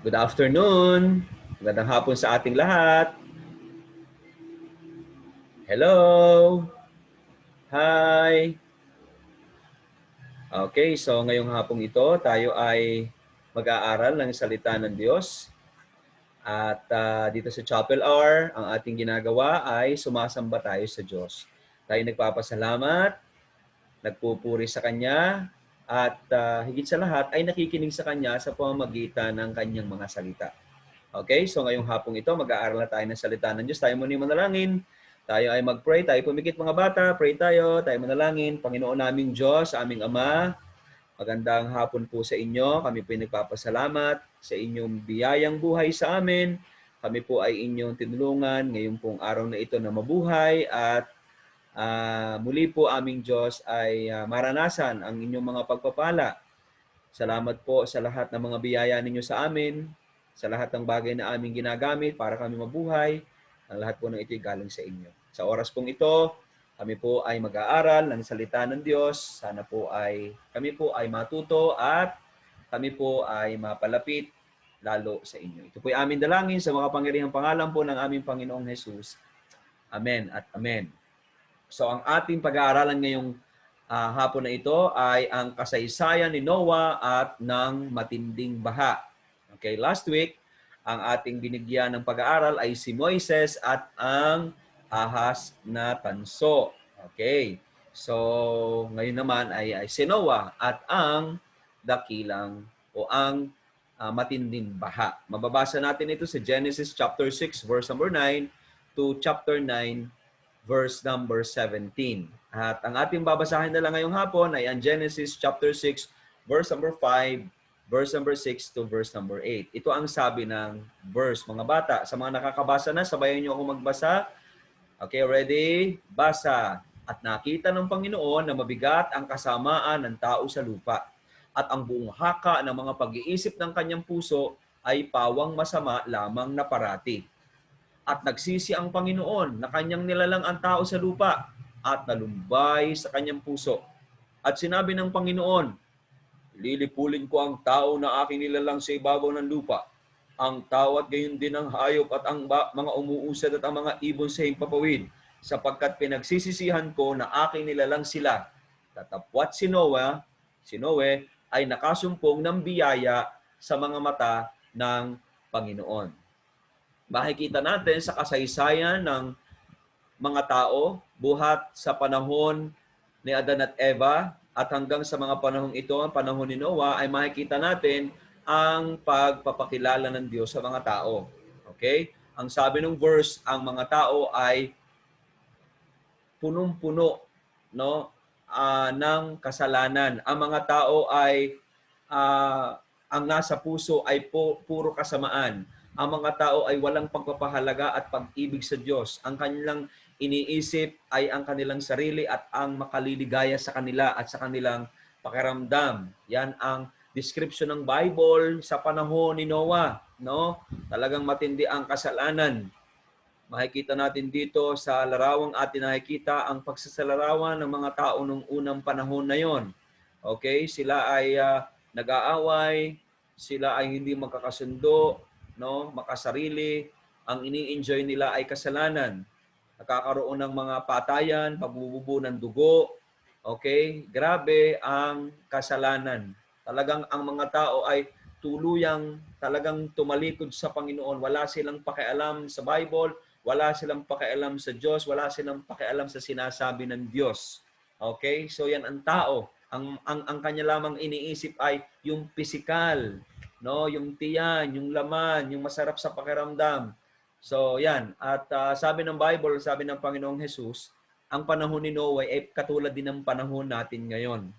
Good afternoon. Magandang hapon sa ating lahat. Hello. Hi. Okay, so ngayong hapong ito, tayo ay mag-aaral ng salita ng Diyos. At dito sa Chapel Hour, ang ating ginagawa ay sumasamba tayo sa Diyos. Tayo nagpapasalamat, nagpupuri sa Kanya, at higit sa lahat ay nakikinig sa Kanya sa pamamagitan ng Kanyang mga salita. Okay, so ngayong hapong ito, mag-aaral na tayo ng salita ng Diyos. Tayo muna manalangin. Tayo ay mag-pray. Tayo pumikit mga bata. Pray tayo. Tayo manalangin. Panginoon naming Diyos, aming Ama, magandang hapon po sa inyo. Kami po ay nagpapasalamat sa inyong biyayang buhay sa amin. Kami po ay inyong tinulungan ngayong pong araw na ito na mabuhay at muli po aming Diyos ay maranasan ang inyong mga pagpapala. Salamat po sa lahat ng mga biyaya ninyo sa amin, sa lahat ng bagay na aming ginagamit para kami mabuhay. Ang lahat po ng ito'y galing sa inyo. Sa oras pong ito, kami po ay mag-aaral ng salita ng Diyos. Sana po ay kami po ay matuto at kami po ay mapalapit lalo sa inyo. Ito po ay aming dalangin sa mga pangyarihang pangalan po ng aming Panginoong Jesus. Amen at amen. So ang ating pag-aaralan ngayong hapon na ito ay ang kasaysayan ni Noah at ng matinding baha. Okay, last week, ang ating binigyan ng pag-aaral ay si Moises at ang ahas na tanso. Okay, so ngayon naman ay si Noah at ang dakilang o ang matinding baha. Mababasa natin ito sa Genesis chapter 6 verse number 9 to chapter 9 verse number 17. At ang ating babasahin na lang ngayong hapon ay ang Genesis chapter 6, verse number 5, verse number 6 to verse number 8. Ito ang sabi ng verse, mga bata. Sa mga nakakabasa na, sabayan niyo ako magbasa. Okay, ready? Basa. At nakita ng Panginoon na mabigat ang kasamaan ng tao sa lupa. At ang buong haka ng mga pag-iisip ng kanyang puso ay pawang masama lamang na parati. At nagsisi ang Panginoon na kanyang nilalang ang tao sa lupa at nalumbay sa kanyang puso. At sinabi ng Panginoon, lilipulin ko ang tao na aking nilalang sa ibabaw ng lupa. Ang tao at gayon din ang hayop at ang mga umuusad at ang mga ibon sa himpapawid, sapagkat pinagsisisihan ko na aking nilalang sila. Tatapwat si Noe ay nakasumpong ng biyaya sa mga mata ng Panginoon. Makikita natin sa kasaysayan ng mga tao, buhat sa panahon ni Adan at Eva at hanggang sa mga panahong ito, ang panahon ni Noah, ay makikita natin ang pagpapakilala ng Diyos sa mga tao. Okay? Ang sabi ng verse, ang mga tao ay punong-puno, no, ng kasalanan. Ang mga tao ay ang nasa puso ay puro kasamaan. Ang mga tao ay walang pagpapahalaga at pag-ibig sa Diyos. Ang kanilang iniisip ay ang kanilang sarili at ang makaliligaya sa kanila at sa kanilang pakiramdam. Yan ang description ng Bible sa panahon ni Noah, no? Talagang matindi ang kasalanan. Makikita natin dito sa larawang atin nakikita ang pagsasalarawan ng mga tao nung unang panahon na yon. Okay, sila ay nag-aaway, sila ay hindi magkakasundo, no, makasarili, ang ini-enjoy nila ay kasalanan. Nakakaroon ng mga patayan, pagbububo ng dugo. Okay, grabe ang kasalanan. Talagang ang mga tao ay tuluyang talagang tumalikod sa Panginoon. Wala silang pakialam sa Bible, wala silang pakialam sa Diyos, wala silang pakialam sa sinasabi ng Diyos. Okay? So yan ang tao. Ang kanya lamang iniisip ay yung physical, no, yung tiyan, yung laman, yung masarap sa pakiramdam. So yan, at sabi ng Bible, sabi ng Panginoong Jesus, ang panahon ni Noah ay katulad din ng panahon natin ngayon.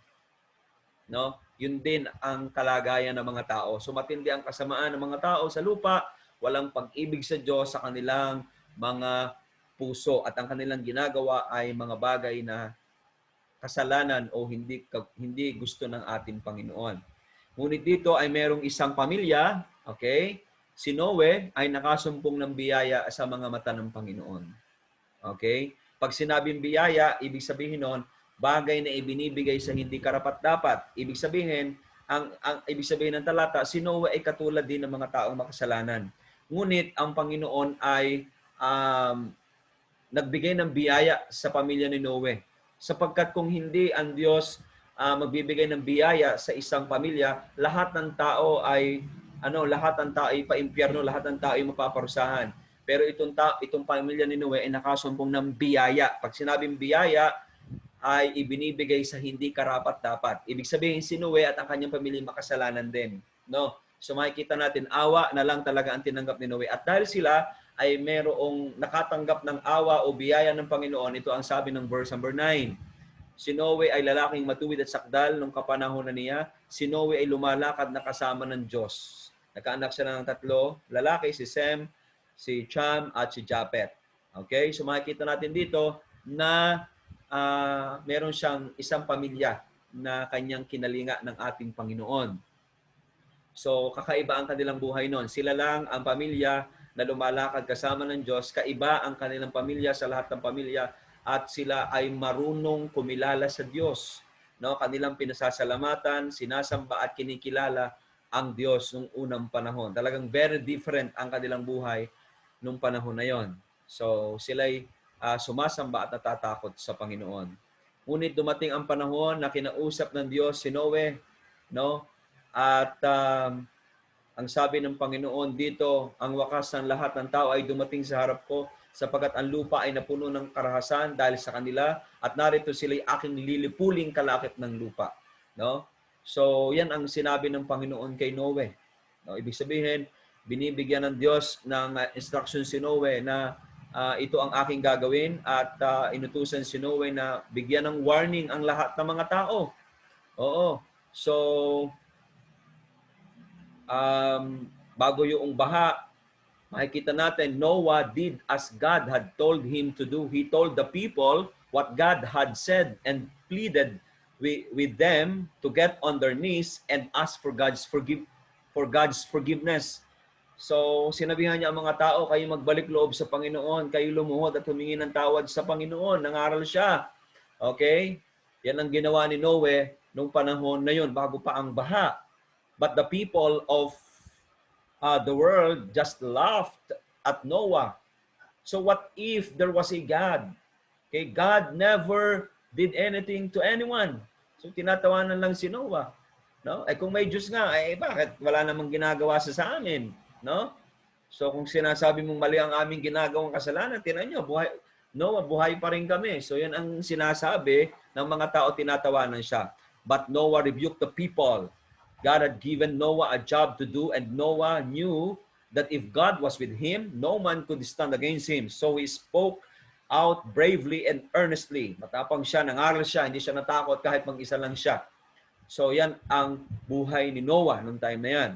No? Yun din ang kalagayan ng mga tao. So matindi ang kasamaan ng mga tao sa lupa, walang pag-ibig sa Diyos sa kanilang mga puso at ang kanilang ginagawa ay mga bagay na kasalanan o hindi gusto ng ating Panginoon. Ngunit dito ay merong isang pamilya, okay? Si Noe ay nakasumpong ng biyaya sa mga mata ng Panginoon. Okay? Pag sinabing biyaya, ibig sabihin nun, bagay na ibinibigay sa hindi karapat-dapat. Ibig sabihin, ang ibig sabihin ng talata, si Noe ay katulad din ng mga taong makasalanan. Ngunit ang Panginoon ay nagbigay ng biyaya sa pamilya ni Noe. Sapagkat kung hindi ang Diyos magbibigay ng biyaya sa isang pamilya, lahat ng tao ay lahat ng tao ay paimpyerno, lahat ng tao ay mapaparusahan. Pero itong pamilya ni Noe ay nakasumpong ng biyaya. Pag sinabing biyaya, ay ibinibigay sa hindi karapat-dapat. Ibig sabihin, si Noe at ang kanyang pamilya makasalanan din. No? So makikita natin, awa na lang talaga ang tinanggap ni Noe. At dahil sila ay merong nakatanggap ng awa o biyaya ng Panginoon, ito ang sabi ng verse number 9. Si Noe ay lalaking matuwid at sakdal nung kapanahon na niya. Si Noe ay lumalakad na kasama ng Diyos. Nagkaanak siya ng 3 lalaki, si Sem, si Cham, at si Japet. Okay? So makikita natin dito na meron siyang isang pamilya na kanyang kinalinga ng ating Panginoon. So, kakaiba ang kanilang buhay noon. Sila lang ang pamilya na lumalakad kasama ng Diyos. Kaiba ang kanilang pamilya sa lahat ng pamilya at sila ay marunong kumilala sa Diyos. No, kanilang pinasasalamatan, sinasamba at kinikilala ang Diyos nung unang panahon. Talagang very different ang kanilang buhay nung panahon na yon. So, sila'y sumasamba at natatakot sa Panginoon. Ngunit dumating ang panahon na kinausap ng Diyos si Noe, no? At ang sabi ng Panginoon dito, ang wakas ng lahat ng tao ay dumating sa harap ko, sapagkat ang lupa ay napuno ng karahasan dahil sa kanila, at narito sila'y aking lilipuling kalakip ng lupa. No? So, yan ang sinabi ng Panginoon kay Noe. No? Ibig sabihin, binibigyan ng Diyos ng instruction si Noe na ito ang aking gagawin, at inutusan si Noe na bigyan ng warning ang lahat ng mga tao. Oo. So, bago yung baha, makikita natin, Noah did as God had told him to do. He told the people what God had said and pleaded with them to get on their knees and ask for God's forgiveness. So, sinabihan niya ang mga tao, kayo magbalik loob sa Panginoon, kayo lumuhod at humingi ng tawad sa Panginoon. Nangaral siya. Okay? Yan ang ginawa ni Noe nung panahon na yun, bago pa ang baha. But the people of the world just laughed at Noah. So what if there was a God? Okay, God never did anything to anyone. So tinatawanan lang si Noah. No? Kung may Diyos nga, bakit wala namang ginagawa sa amin? No? So kung sinasabi mong mali ang aming ginagawang kasalanan, tinan nyo, Noah, buhay pa rin kami. So yan ang sinasabi ng mga tao, tinatawanan siya. But Noah rebuked the people. God had given Noah a job to do, and Noah knew that if God was with him, no man could stand against him. So he spoke out bravely and earnestly. Matapang siya, nangaral siya, hindi siya natakot kahit mag-isa lang siya. So yan ang buhay ni Noah nung time na yan.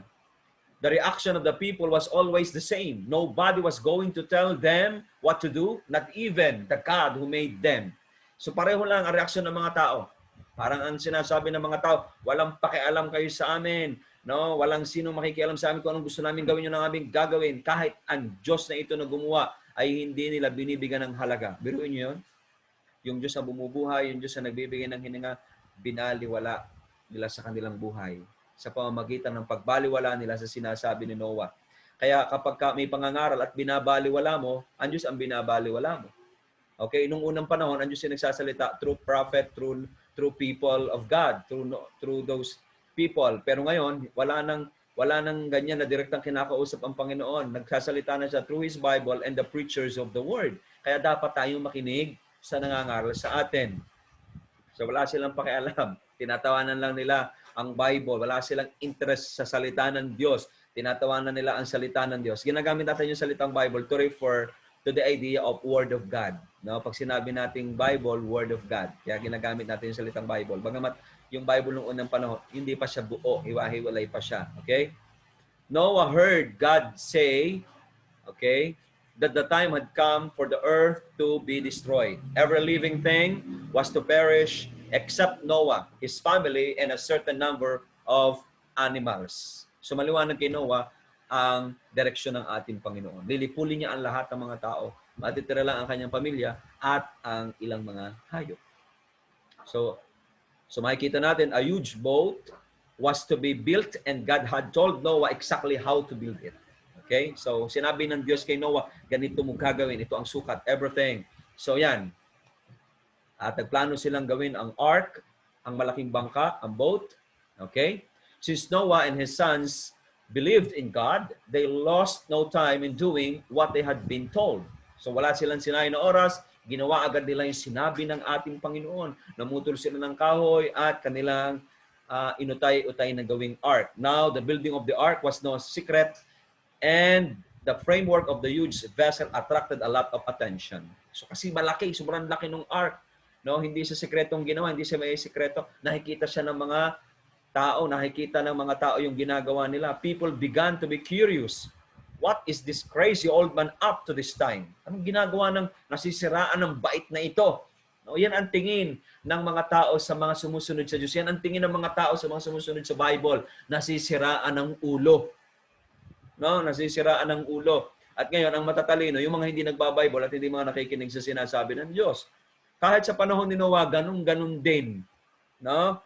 The reaction of the people was always the same. Nobody was going to tell them what to do, not even the God who made them. So pareho lang ang reaksyon ng mga tao. Parang ang sinasabi ng mga tao, walang pakialam kayo sa amin. No, walang sino makikialam sa amin kung anong gusto namin gawin, yun ang aming gagawin. Kahit ang Diyos na ito na gumawa ay hindi nila binibigyan ng halaga. Biruin niyo yun? Yung Diyos na bumubuhay, yung Diyos na nagbibigay ng hininga, binaliwala nila sa kanilang buhay sa pamamagitan ng pagbaliwala nila sa sinasabi ni Noah. Kaya kapag may pangangaral at binabaliwala mo, ang Diyos ang binabaliwala mo. Okay, nung unang panahon, ang Diyos yung nagsasalita through prophet, through people of God, through those people. Pero ngayon, wala nang ganyan na direktang kinakausap ang Panginoon. Nagsasalita na siya through His Bible and the preachers of the Word. Kaya dapat tayong makinig sa nangangaral sa atin. So wala silang pakialam. Tinatawanan lang nila ang Bible. Wala silang interest sa salita ng Diyos. Tinatawanan nila ang salita ng Diyos. Ginagamit natin yung salitang Bible to refer to the idea of Word of God. No? Pag sinabi nating Bible, Word of God. Kaya ginagamit natin yung salitang Bible. Bagamat yung Bible nung unang panahon, hindi pa siya buo. Hiwa-hiwalay pa siya. Okay? Noah heard God say, okay, that the time had come for the earth to be destroyed. Every living thing was to perish except Noah, his family, and a certain number of animals. So maliwanag kay Noah ang direksyon ng ating Panginoon. Lilipulin niya ang lahat ng mga tao. Matitira lang ang kanyang pamilya at ang ilang mga hayop. So makikita natin a huge boat was to be built and God had told Noah exactly how to build it. Okay? So, sinabi ng Diyos kay Noah, ganito mo gagawin, ito ang sukat, everything. So, yan. At nagplano silang gawin ang ark, ang malaking bangka, ang boat. Okay? Since Noah and his sons believed in God, they lost no time in doing what they had been told. So wala silang sinayang na oras, ginawa agad nila yung sinabi ng ating Panginoon. Namutol sila ng kahoy at kanilang inutay-utay na gawing ark. Now, the building of the ark was no secret and the framework of the huge vessel attracted a lot of attention. So kasi malaki, sobrang laki ng ark. No, hindi siya sekretong ginawa, hindi siya may sekreto. Nakikita siya ng mga tao, nakikita ng mga tao yung ginagawa nila. People began to be curious. What is this crazy old man up to this time? Anong ginagawa ng nasisiraan ng bait na ito? No, yan ang tingin ng mga tao sa mga sumusunod sa Diyos. Yan ang tingin ng mga tao sa mga sumusunod sa Bible. Nasisiraan ng ulo. No, nasisiraan ng ulo. At ngayon, ang matatalino, yung mga hindi nagba-Bible at hindi mga nakikinig sa sinasabi ng Diyos. Kahit sa panahon ni Noah, ganun din. No?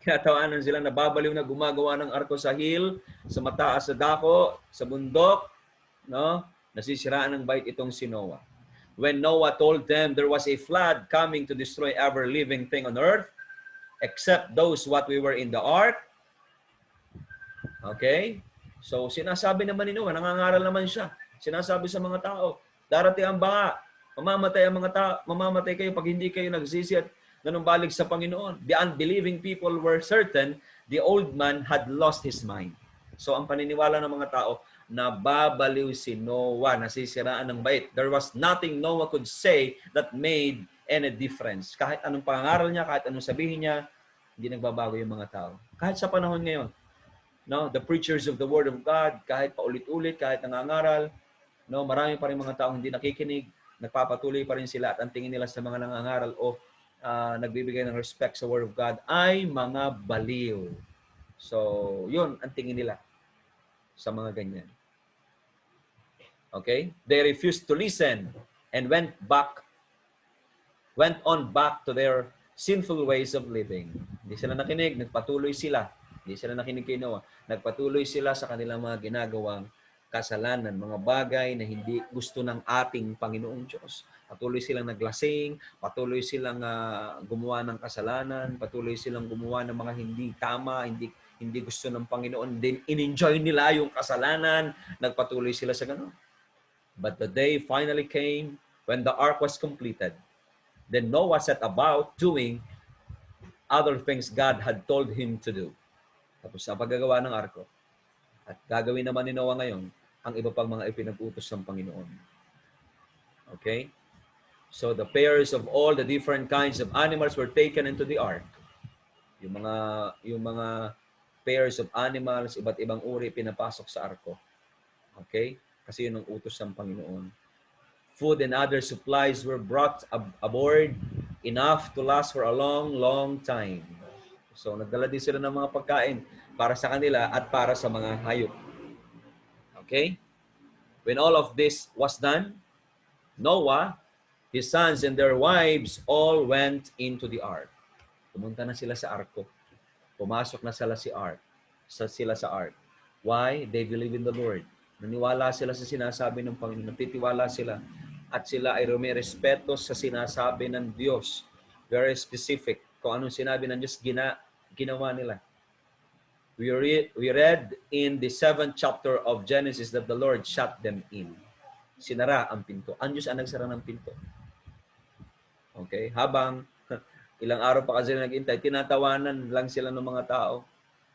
Kinatawanan sila, nababaliw na gumagawa ng arko sa hill, sa mataas sa dako, sa bundok. No? Nasisiraan ng bait itong si Noah. When Noah told them there was a flood coming to destroy every living thing on earth, except those what we were in the ark. Okay? So, sinasabi naman ni Noah, nangangaral naman siya. Sinasabi sa mga tao, darating ang banga. Mamamatay ang mga tao, mamamatay kayo pag hindi kayo nagsisi at nanumbalik sa Panginoon. The unbelieving people were certain the old man had lost his mind. So ang paniniwala ng mga tao, nababaliw si Noah, nasisiraan ng bait. There was nothing Noah could say that made any difference. Kahit anong pangaral niya, kahit anong sabihin niya, hindi nagbabago yung mga tao. Kahit sa panahon ngayon, no, the preachers of the Word of God, kahit paulit-ulit, kahit nangangaral, no, marami pa rin mga tao hindi nakikinig, nagpapatuloy pa rin sila at ang tingin nila sa mga nangangaral o nagbibigay ng respect sa Word of God ay mga baliw. So, yun ang tingin nila sa mga ganyan. Okay? They refused to listen and went on back to their sinful ways of living. Hindi sila nakinig, nagpatuloy sila. Hindi sila nakinig kay Noah. Nagpatuloy sila sa kanilang mga ginagawang kasalanan, mga bagay na hindi gusto ng ating Panginoong Diyos. Patuloy silang naglasing, patuloy silang gumawa ng kasalanan, patuloy silang gumawa ng mga hindi tama, hindi gusto ng Panginoon. Then in-enjoy nila yung kasalanan, nagpatuloy sila sa ganun. But the day finally came when the ark was completed. Then Noah set about doing other things God had told him to do. Tapos sa paggagawa ng arko. At gagawin naman ni Noah ngayon ang iba pang mga ipinag-utos ng Panginoon. Okay? So the pairs of all the different kinds of animals were taken into the ark. Yung mga pairs of animals, iba't ibang uri pinapasok sa arko. Okay? Kasi yun ang utos ng Panginoon. Food and other supplies were brought aboard, enough to last for a long, long time. So nagdala din sila ng mga pagkain para sa kanila at para sa mga hayop. Okay? When all of this was done, Noah, his sons and their wives all went into the ark. Pumunta na sila sa arko. Pumasok na sila sa ark. Why? They believe in the Lord. Naniwala sila sa sinasabi ng Panginoon. Natitiwala sila. At sila ay rumirespeto sa sinasabi ng Diyos. Very specific. Kung anong sinabi ng Diyos, ginawa nila. We read in the 7th chapter of Genesis that the Lord shut them in. Sinara ang pinto. Ang Diyos ang nagsara ng pinto. Okay? Habang ilang araw pa kasi naghintay, tinatawanan lang sila ng mga tao.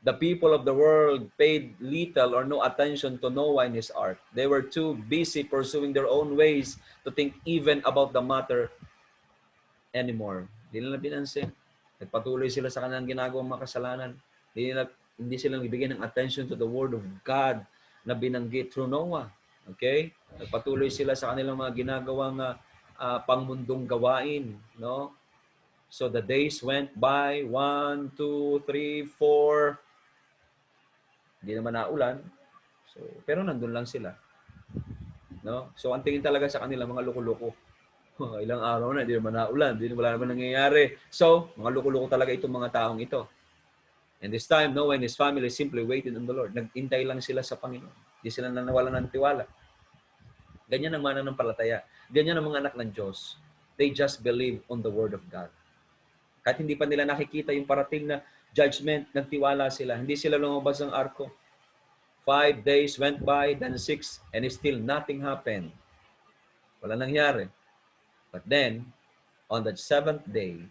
The people of the world paid little or no attention to Noah and his ark. They were too busy pursuing their own ways to think even about the matter anymore. Hindi nila pinansin. Nagpatuloy sila sa kanilang ginagawang makasalanan. Hindi sila bibigyan ng attention to the Word of God na binanggit through Noah. Okay? Nagpatuloy sila sa kanilang mga ginagawang pangmundong gawain. No? So the days went by, 1, 2, 3, 4. Hindi naman naulan. So, pero nandun lang sila. No? So, ang tingin talaga sa kanila, mga loko-loko. Ilang araw na, hindi naman naulan. Wala naman nangyayari. So, mga loko-loko talaga itong mga taong ito. And this time, Noah and his family simply waited on the Lord. Nag-intay lang sila sa Panginoon. Hindi sila nawalan ng tiwala. Ganyan ang mananampalataya. Ganyan ang mga anak ng Diyos. They just believe on the Word of God. Kahit hindi pa nila nakikita yung parating na judgment, nagtiwala sila. Hindi sila lumabas ng arko. 5 days went by, then 6, and still nothing happened. Wala nangyari. But then, on the 7th day,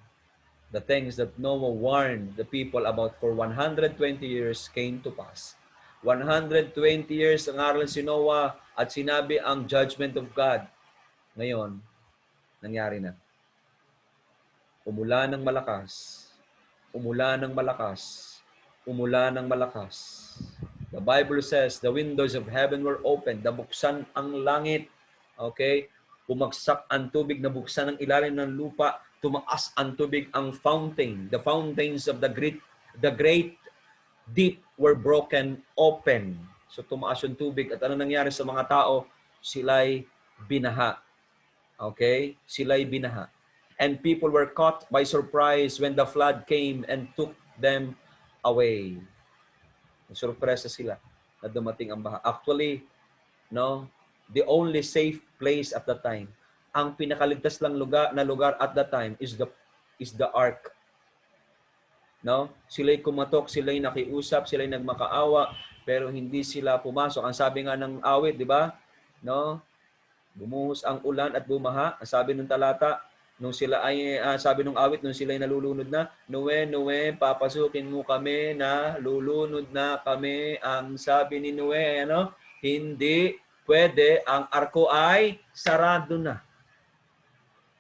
the things that Noah warned the people about for 120 years came to pass. 120 years ang aral si Noah at sinabi ang judgment of God. Ngayon, nangyari na. Umulan ng malakas. Umulan ng malakas. Umulan ng malakas. The Bible says, the windows of heaven were opened. Nabuksan ang langit. Okay? Bumagsak ang tubig, nabuksan ang ilalim ng lupa. Tumaas ang tubig, ang fountain. The fountains of the great deep were broken open. So tumaas yung tubig. At ano nangyari sa mga tao? Sila'y binaha. Okay? Sila'y binaha. And people were caught by surprise when the flood came and took them away. Surpresa sila na dumating ang baha. Actually, no, the only safe place at the time, ang pinakaligtas lang lugar at that time is the ark. No? Sila'y kumatok, sila'y nakiusap, sila'y nagmakaawa, pero hindi sila pumasok. Ang sabi nga ng awit, di ba? No? Bumuhos ang ulan at bumaha. Ang sabi ng talata, nung sila ay sabi ng awit nung sila ay nalulunod na, Noe, papasukin mo kami na lulunod na kami. Ang sabi ni Noe, ano? Hindi pwede, ang arko ay sarado na.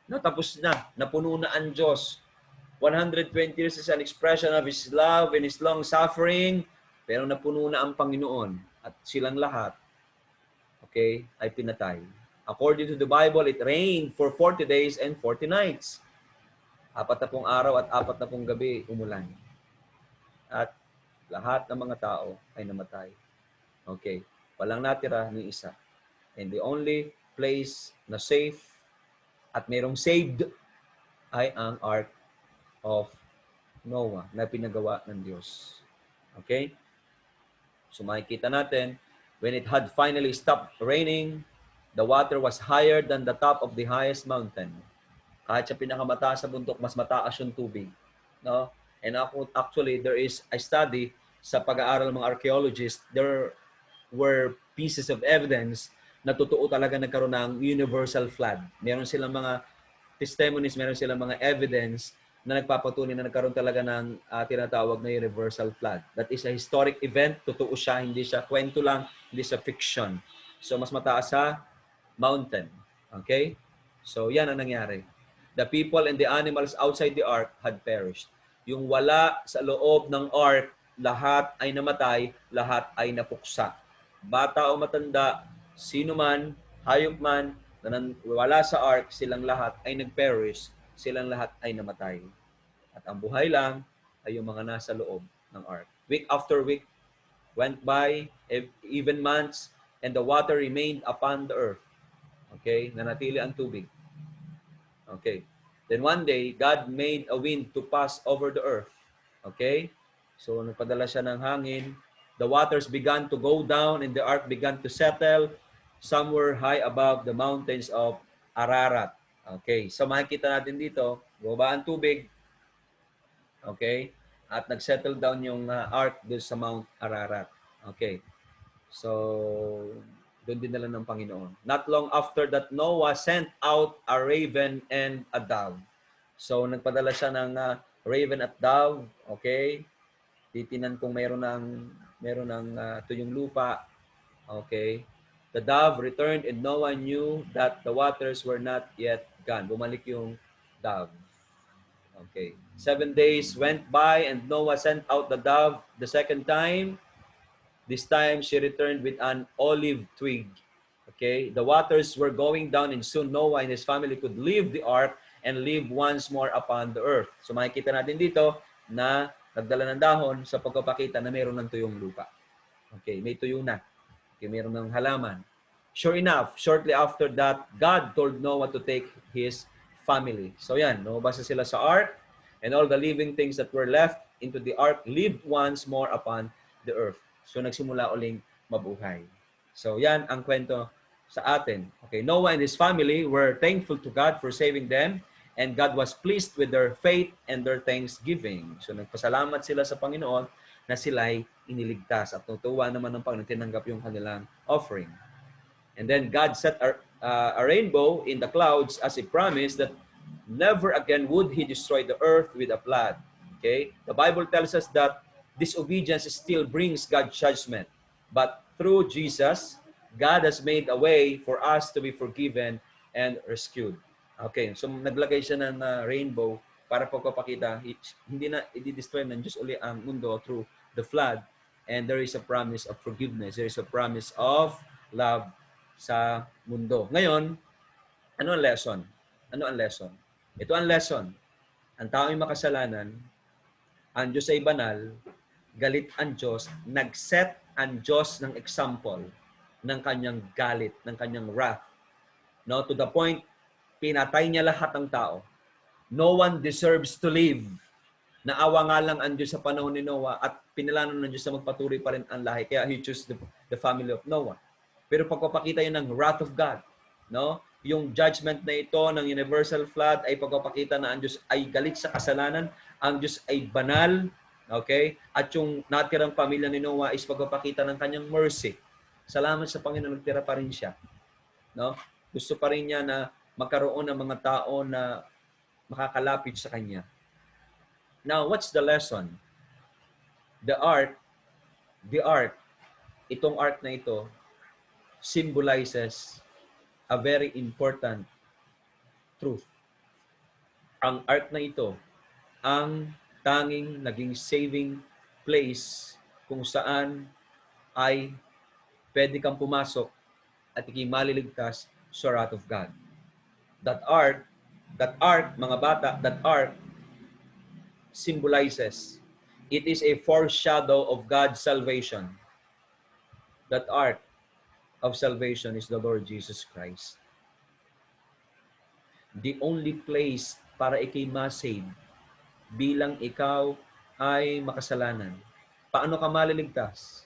No, tapos na, napuno na ang Diyos. 120 years is an expression of His love and His long suffering, pero napuno na ang Panginoon at silang lahat, okay, ay pinatay. According to the Bible, it rained for 40 days and 40 nights. 40 araw at 40 gabi umulan. At lahat ng mga tao ay namatay. Okay. Walang natira ni isa. And the only place na safe at mayroong saved ay ang Ark of Noah na pinagawa ng Diyos. Okay? So makikita natin, when it had finally stopped raining, the water was higher than the top of the highest mountain. Kahit sa pinakamataas sa bundok, mas mataas yung tubig. No? And actually, there is a study sa pag-aaral ng mga archaeologists, there were pieces of evidence na totoo talaga nagkaroon ng universal flood. Meron silang mga testimonies, meron silang mga evidence na nagpapatunay na nagkaroon talaga ng tinatawag na universal flood. That is a historic event. Totoo siya, hindi siya kwento lang, hindi siya fiction. So, mas mataas sa mountain. Okay? So, yan ang nangyari. The people and the animals outside the ark had perished. Yung wala sa loob ng ark, lahat ay namatay, lahat ay napuksa. Bata o matanda, sino man, hayop man, na wala sa ark, silang lahat ay nag-perish, silang lahat ay namatay. At ang buhay lang ay yung mga nasa loob ng ark. Week after week went by, even months, and the water remained upon the earth. Okay? Nanatili ang tubig. Okay. Then one day, God made a wind to pass over the earth. Okay? So, nagpadala siya ng hangin. The waters began to go down and the ark began to settle somewhere high above the mountains of Ararat. Okay. So, makikita natin dito, bumaba ang tubig. Okay? At nag-settle down yung ark doon sa Mount Ararat. Okay. So, doon din nila ng Panginoon. Not long after that, Noah sent out a raven and a dove. So, nagpadala siya ng raven at dove. Okay? Titinan kung meron ng tuyong lupa. Okay? The dove returned and Noah knew that the waters were not yet gone. Bumalik yung dove. Okay. 7 days went by and Noah sent out the dove the second time. This time, she returned with an olive twig. Okay? The waters were going down and soon Noah and his family could leave the ark and live once more upon the earth. So makikita natin dito na nagdala ng dahon sa pagpapakita na mayroon ng tuyong lupa. Okay, may tuyo na. Okay, mayroon ng halaman. Sure enough, shortly after that, God told Noah to take his family. So yan, lumabas na sila sa ark and all the living things that were left into the ark lived once more upon the earth. So nagsimula uling mabuhay. So yan ang kwento sa atin. Okay, Noah and his family were thankful to God for saving them, and God was pleased with their faith and their thanksgiving. So nagpasalamat sila sa Panginoon na sila'y iniligtas at natuwa naman ng Panginoon tinanggap yung kanilang offering. And then God set a rainbow in the clouds as a promise that never again would He destroy the earth with a flood. Okay? The Bible tells us that disobedience still brings God's judgment. But through Jesus, God has made a way for us to be forgiven and rescued. Okay, so naglagay siya ng rainbow para pagpapakita, hindi na i-destroy ng Diyos uli ang mundo through the flood. And there is a promise of forgiveness. There is a promise of love sa mundo. Ngayon, ano ang lesson? Ano ang lesson? Ito ang lesson. Ang tao ay makasalanan, ang Diyos ay banal, galit ang Diyos, nag-set ang Diyos ng example ng kanyang galit, ng kanyang wrath. No, to the point, pinatay niya lahat ng tao. No one deserves to live. Naawa nga lang ang Diyos sa panahon ni Noah at pinilano ng Diyos na magpatuloy pa rin ang lahi. Kaya He chose the family of Noah. Pero pagpapakita yun ng wrath of God, no? Yung judgment na ito ng universal flood ay pagpapakita na ang Diyos ay galit sa kasalanan, ang Diyos ay banal, okay? At yung natirang pamilya ni Noah is pagpapakita ng kanyang mercy. Salamat sa Panginoon, nagtira pa rin siya. No? Gusto pa rin niya na magkaroon ng mga tao na makakalapit sa Kanya. Now, what's the lesson? The ark, itong ark na ito, symbolizes a very important truth. Ang ark na ito, ang tanging naging saving place kung saan ay pwede kang pumasok at ikay maliligtas sa wrath of God. That ark, mga bata, that ark symbolizes, it is a foreshadow of God's salvation. That ark of salvation is the Lord Jesus Christ. The only place para ikay ma-save bilang ikaw ay makasalanan. Paano ka maliligtas?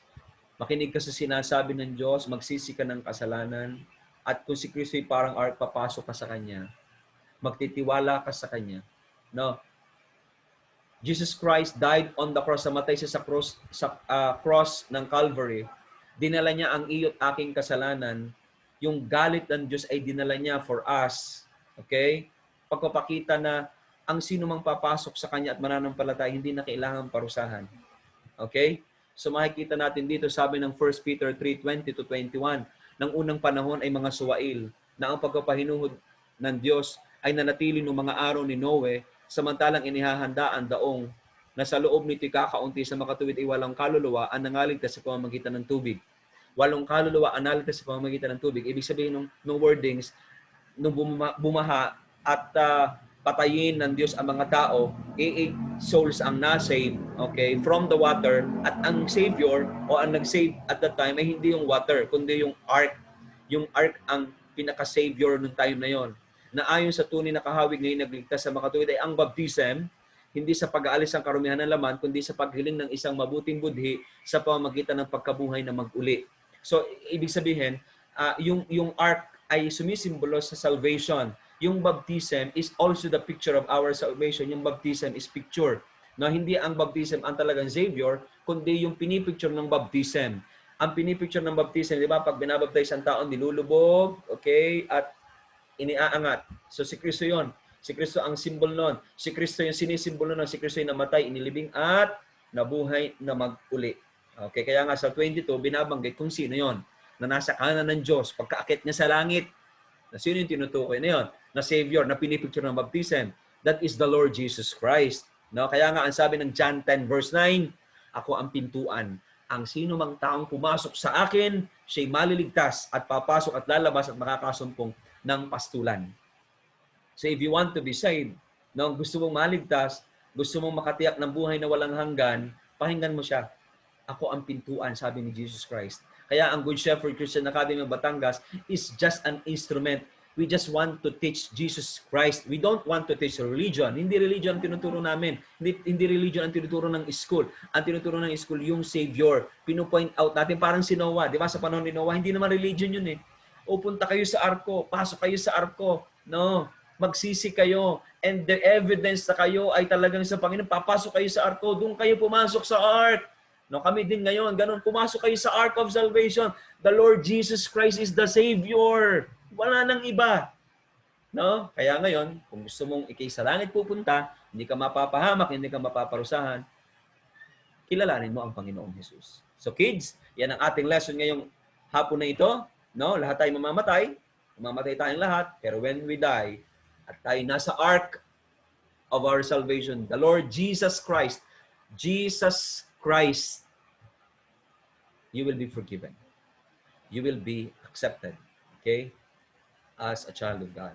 Makinig ka sa sinasabi ng Diyos, magsisi ka ng kasalanan, at kung si Kristo ay parang ark, papasok ka sa Kanya. Magtitiwala ka sa Kanya. No? Jesus Christ died on the cross, namatay siya sa cross ng Calvary. Dinala niya ang iyo't aking kasalanan. Yung galit ng Diyos ay dinala niya for us. Okay? Pagpapakita na ang sino mang papasok sa Kanya at mananampalataya, hindi na kailangan parusahan. Okay? So makikita natin dito, sabi ng 1 Peter 3:20-21, ng unang panahon ay mga suwail, na ang pagpapahinuhod ng Diyos ay nanatili noong mga araw ni Noe, samantalang inihahanda ang daong na sa loob nito'y kakaunti sa makatuwid ay walang kaluluwa ang nangaligtas sa pamamagitan ng tubig. Walong kaluluwa ang naligtas sa pamamagitan ng tubig. Ibig sabihin ng wordings, nung bumaha at patayin ng Diyos ang mga tao, 88 souls ang na-save, okay, from the water, at ang Savior o ang nag-save at that time ay hindi yung water, kundi yung ark. Yung ark ang pinaka-savior nung time na yon. Na ayon sa tunay na kahawig ngayon nagligtas sa makatuwid ay ang baptism, hindi sa pag-aalis ng karumihan ng laman, kundi sa paghiling ng isang mabuting budhi sa pamamagitan ng pagkabuhay na mag-uli. So, ibig sabihin, yung ark ay sumisimbolo sa salvation. Yung baptism is also the picture of our salvation. Yung baptism is picture. No, hindi ang baptism ang talagang savior, kundi yung pinipicture ng baptism. Ang pinipicture ng baptism, di ba, pag binabaptize ang tao, nilulubog, okay, at iniaangat. So si Kristo yon. Si Kristo ang simbol nun. Si Kristo yung sinisimbolo nun. Si Kristo yung namatay, inilibing at nabuhay na mag-uli. Okay, kaya nga sa 22, binabanggit kung sino yon. Na nasa kanan ng Diyos, pagkaakit niya sa langit. Na sino yung tinutukoy na yon? Na Savior, na pinipicture ng baptism. That is the Lord Jesus Christ. No? Kaya nga ang sabi ng John 10 verse 9, ako ang pintuan. Ang sino mang taong pumasok sa akin, siya'y maliligtas at papasok at lalabas at makakasumpong ng pastulan. So if you want to be saved, no, gusto mong maligtas, gusto mong makatiyak ng buhay na walang hanggan, pakinggan mo siya. Ako ang pintuan, sabi ni Jesus Christ. Kaya ang Good Shepherd Christian Academy of Batangas is just an instrument We just want to teach Jesus Christ. We don't want to teach religion. Hindi religion ang tinuturo namin. Hindi religion ang tinuturo ng school. Ang tinuturo ng school, yung Savior. Pinupoint out natin, parang si Noah. Di ba sa panahon ni Noah, hindi naman religion yun eh. O punta kayo sa arko, pasok kayo sa arko. No, magsisi kayo. And the evidence na kayo ay talagang sa Panginoon, papasok kayo sa arko, doon kayo pumasok sa ark. No, kami din ngayon, ganun, pumasok kayo sa ark of salvation. The Lord Jesus Christ is the Savior. Wala nang iba. No? Kaya ngayon, kung gusto mong ikay sa langit pupunta, hindi ka mapapahamak, hindi ka mapaparusahan, kilalanin mo ang Panginoong Jesus. So kids, yan ang ating lesson ngayong hapon na ito. No? Lahat tayo mamamatay. Mamamatay tayong lahat. Pero when we die, at tayo nasa ark of our salvation, the Lord Jesus Christ, you will be forgiven. You will be accepted. Okay? As a child of God.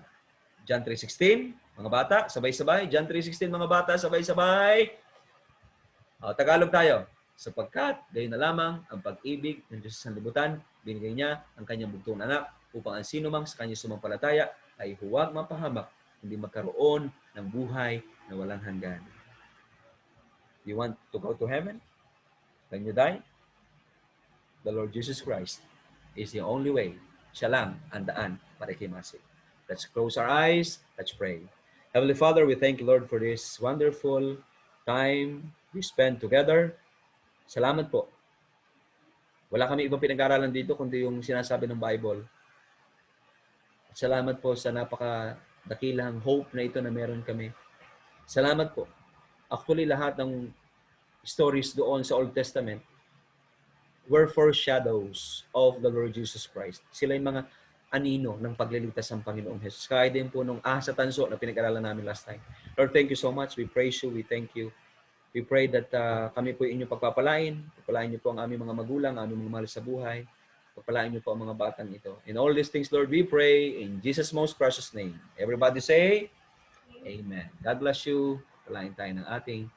John 3:16, mga bata, sabay-sabay. John 3:16, mga bata, sabay-sabay. Tagalog tayo. Sapagkat, gayon na lamang ang pag-ibig ng Diyos sa sanlibutan, binigay niya ang kanyang bugtong anak upang ang sino mang sa kanya sumampalataya ay huwag mapahamak, hindi magkaroon ng buhay na walang hanggan. You want to go to heaven? When you die? The Lord Jesus Christ is the only way. Siya lang ang daan para kay Masig. Let's close our eyes. Let's pray. Heavenly Father, we thank you, Lord, for this wonderful time we spend together. Salamat po. Wala kami ibang pinag-aralan dito kundi yung sinasabi ng Bible. Salamat po sa napakadakilang hope na ito na meron kami. Salamat po. Actually, lahat ng stories doon sa Old Testament were foreshadows of the Lord Jesus Christ. Sila yung mga anino ng pagliligtas ng Panginoong Jesus. Kaya din po nung sa tanso na pinag-aralan namin last time. Lord, thank you so much. We praise you. We thank you. We pray that kami po inyong pagpapalain. Pagpalain niyo po ang aming mga magulang, ang aming mga mahal sa buhay. Pagpalain niyo po ang mga batang ito. In all these things, Lord, we pray in Jesus' most precious name. Everybody say, Amen. God bless you. Palain tayo ng ating